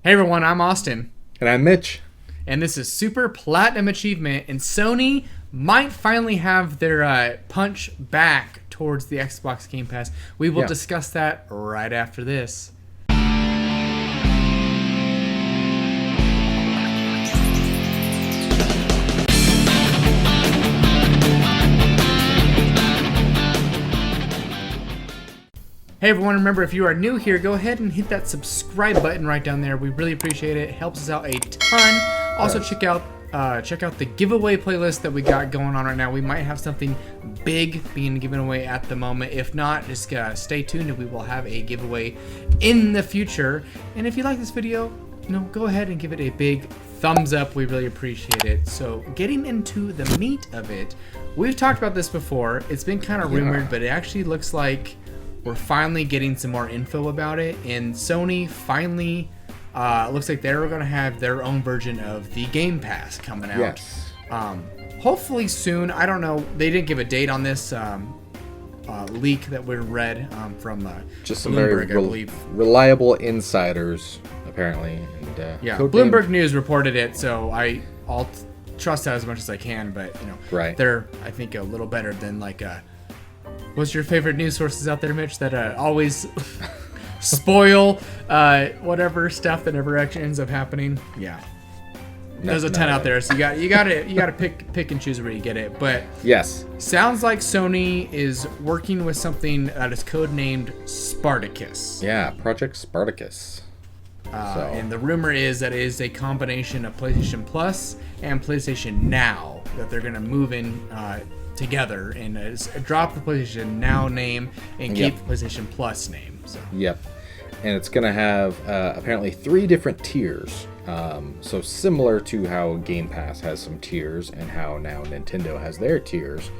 Hey everyone, I'm Austin. And I'm Mitch. And this is Super Platinum Achievement, and Sony might finally have their punch back towards the Xbox Game Pass. We will discuss that right after this. Hey everyone, remember if you are new here, go ahead and hit that subscribe button right down there. We really appreciate it. It helps us out a ton. Also check out the giveaway playlist that we got going on right now. We might have something big being given away at the moment. If not, just stay tuned and we will have a giveaway in the future. And if you like this video, go ahead and give it a big thumbs up. We really appreciate it. So getting into the meat of it, we've talked about this before. It's been kind of rumored, but it actually looks like we're finally getting some more info about it, and Sony finally looks like they're going to have their own version of the Game Pass coming out. Yes. Hopefully soon. I don't know. They didn't give a date on this leak that we read from just some Bloomberg, very I believe. reliable insiders, apparently. And, Bloomberg News reported it, so I'll trust that as much as I can. But right. They're I think a little better than like what's your favorite news sources out there, Mitch, that always spoil whatever stuff that never actually ends up happening? Yeah. There's a ton out there, so you got to pick and choose where you get it. But yes, sounds like Sony is working with something that is codenamed Spartacus. Yeah, Project Spartacus. And the rumor is that it is a combination of PlayStation Plus and PlayStation Now that they're going to move in together and drop the PlayStation Now name and keep the PlayStation Plus name. So. Yep. And it's going to have apparently 3 different tiers. So similar to how Game Pass has some tiers and how now Nintendo has their tiers.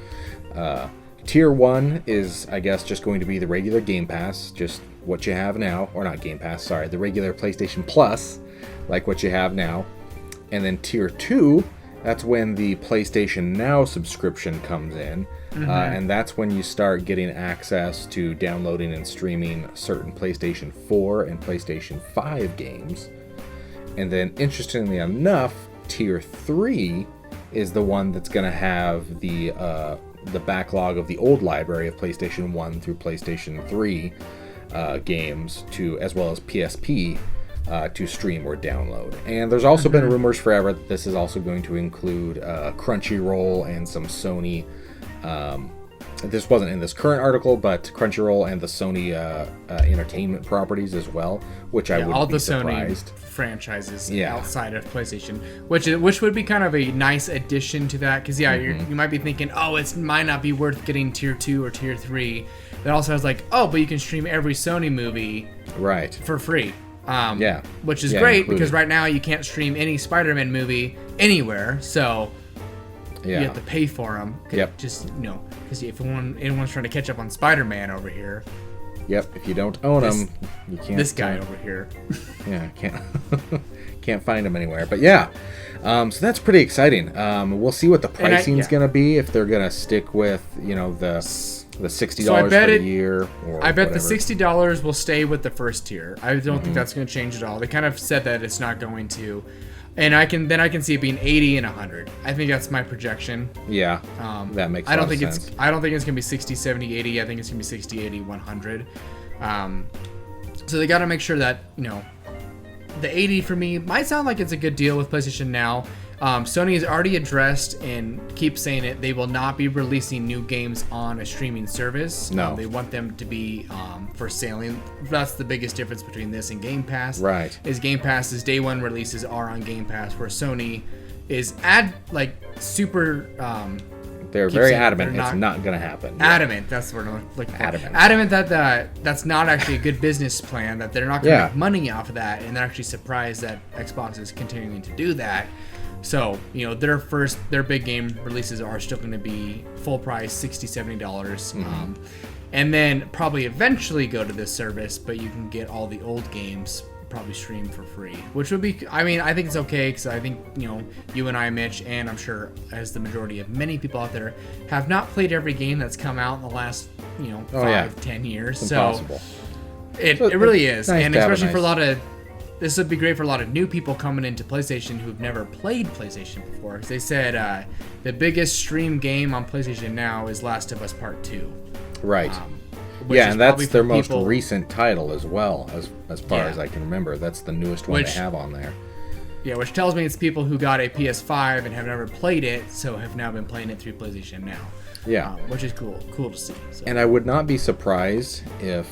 Tier 1 is, I guess, just going to be the regular Game Pass, just what you have now. Or not Game Pass, sorry. The regular PlayStation Plus, like what you have now. And then Tier 2... that's when the PlayStation Now subscription comes in, and that's when you start getting access to downloading and streaming certain PlayStation 4 and PlayStation 5 games. And then, interestingly enough, Tier 3 is the one that's going to have the backlog of the old library of PlayStation 1 through PlayStation 3 games, as well as PSP, to stream or download. And there's also been rumors forever that this is also going to include Crunchyroll and some Sony. This wasn't in this current article, but Crunchyroll and the Sony entertainment properties as well, which I wouldn't be surprised. Sony franchises outside of PlayStation, which would be kind of a nice addition to that, because you might be thinking, it might not be worth getting Tier 2 or Tier 3. That also has but you can stream every Sony movie for free. Which is great because right now you can't stream any Spider-Man movie anywhere, so you have to pay for them. Just because if anyone's trying to catch up on Spider-Man over here. Yep. If you don't own them, you can't. This guy over here. Can't find them anywhere. But so that's pretty exciting. We'll see what the pricing's gonna be, if they're gonna stick with the $60 for a year. I bet the $60 will stay with the first tier. I don't think that's going to change at all. They kind of said that it's not going to, and I can see it being 80 and 100. I think that's my projection. Yeah, that makes. I don't think sense. I don't think it's going to be 60, 70, 80. I think it's going to be 60, 80, 100. So they got to make sure that the 80 for me might sound like it's a good deal with PlayStation Now. Sony has already addressed and keeps saying it. They will not be releasing new games on a streaming service. No, they want them to be for sailing. That's the biggest difference between this and Game Pass. Right. Is Game Pass's day one releases are on Game Pass, where Sony is super. They're very adamant it's not going to happen. Adamant. That's what I'm looking for. Adamant that that's not actually a good business plan. That they're not going to make money off of that, and they're actually surprised that Xbox is continuing to do that. So, their big game releases are still going to be full price, $60, $70. And then probably eventually go to this service, but you can get all the old games probably streamed for free, which would be, I think it's okay, because I think, you and I, Mitch, and I'm sure as the majority of many people out there, have not played every game that's come out in the last, 5-10 years. It's impossible. So it really is. Nice, and especially for a lot of this would be great for a lot of new people coming into PlayStation who've never played PlayStation before. Because they said the biggest stream game on PlayStation now is Last of Us Part 2. Right. Which and that's their most recent title as well, as far as I can remember. That's the newest one they have on there. Yeah, which tells me it's people who got a PS5 and have never played it, so have now been playing it through PlayStation Now. Yeah. Which is cool to see. So. And I would not be surprised if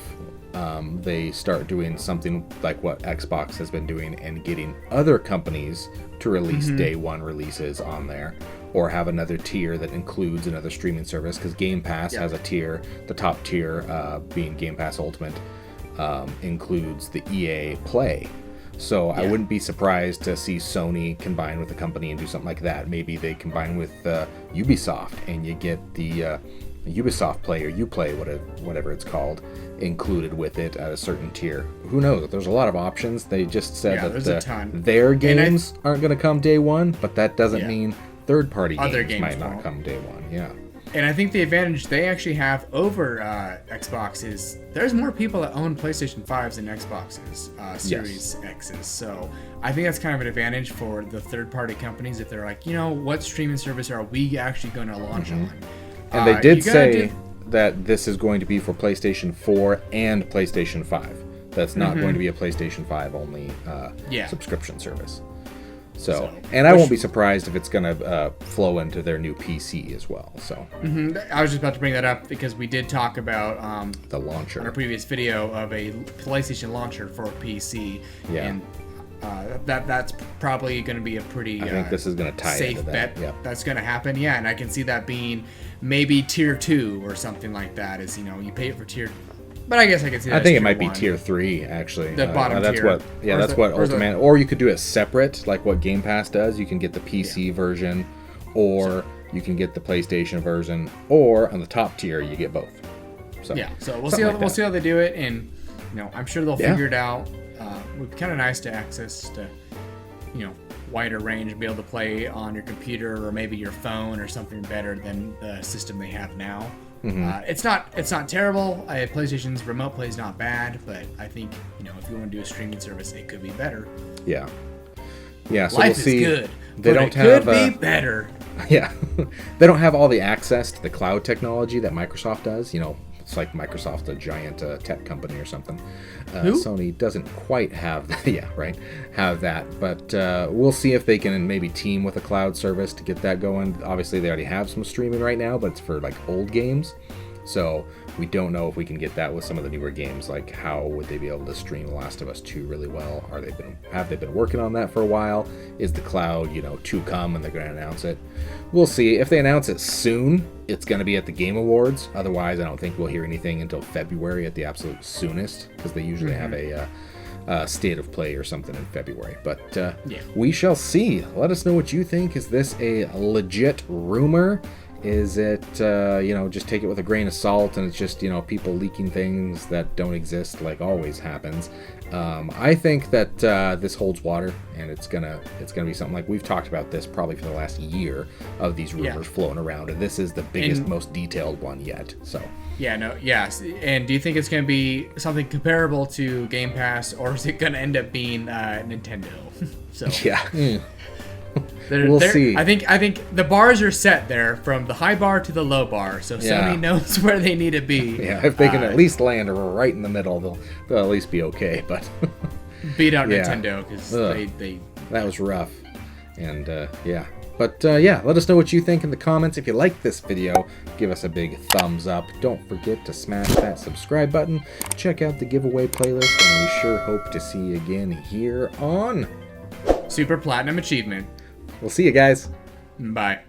they start doing something like what Xbox has been doing and getting other companies to release day one releases on there, or have another tier that includes another streaming service, because Game Pass has a tier. The top tier, being Game Pass Ultimate, includes the EA Play. So I wouldn't be surprised to see Sony combine with a company and do something like that. Maybe they combine with Ubisoft and you get the Ubisoft Play or Uplay, whatever it's called, included with it at a certain tier. Who knows? There's a lot of options. They just said that their games aren't going to come day one, but that doesn't mean third-party games might not come day one. Yeah. And I think the advantage they actually have over Xbox is there's more people that own PlayStation 5s than Xboxes, Series X's. So I think that's kind of an advantage for the third-party companies if they're like, what streaming service are we actually going to launch on? And they did say that this is going to be for PlayStation 4 and PlayStation 5. That's not going to be a PlayStation 5 only subscription service. So, and I won't be surprised if it's going to flow into their new PC as well. So, I was just about to bring that up because we did talk about the launcher on a previous video of a PlayStation launcher for PC. Yeah. And that's probably going to be a pretty I think this is going to tie safe into that. bet that's going to happen. Yeah, and I can see that being maybe tier 2 or something like that. Is you pay it for tier. But I guess I can see that. I think it might be be tier 3 actually. The bottom that's tier. That's what Ultimate. Or you could do it separate, like what Game Pass does. You can get the PC version, or you can get the PlayStation version, or on the top tier you get both. So so we'll see how they do it, and I'm sure they'll figure it out. It would be kind of nice to access to wider range and be able to play on your computer or maybe your phone or something better than the system they have now. It's not terrible. PlayStation's remote play is not bad, but I think if you want to do a streaming service, it could be better. Yeah. So Life we'll see. is good. They but don't it have could be better. Yeah, they don't have all the access to the cloud technology that Microsoft does. It's like Microsoft's a giant tech company or something. Sony doesn't quite have that. Yeah, right. Have that, but we'll see if they can maybe team with a cloud service to get that going. Obviously, they already have some streaming right now, but it's for like old games. So we don't know if we can get that with some of the newer games. Like, how would they be able to stream Last of Us 2 really well? Have they been working on that for a while? Is the cloud, to come and they're going to announce it? We'll see. If they announce it soon, it's going to be at the Game Awards. Otherwise, I don't think we'll hear anything until February at the absolute soonest, because they usually have a state of play or something in February. But we shall see. Let us know what you think. Is this a legit rumor? Is it, just take it with a grain of salt and it's just, people leaking things that don't exist like always happens? I think that this holds water, and it's gonna be something like we've talked about this probably for the last year of these rumors floating around, and this is the biggest, most detailed one yet. So. And do you think it's going to be something comparable to Game Pass, or is it going to end up being Nintendo? So. Yeah. We'll see. I think the bars are set there from the high bar to the low bar, so Sony knows where they need to be. Yeah, if they can at least land right in the middle, they'll at least be okay. But beat out Nintendo because they that was rough, and But let us know what you think in the comments. If you like this video, give us a big thumbs up. Don't forget to smash that subscribe button. Check out the giveaway playlist, and we sure hope to see you again here on Super Platinum Achievement. We'll see you guys. Bye.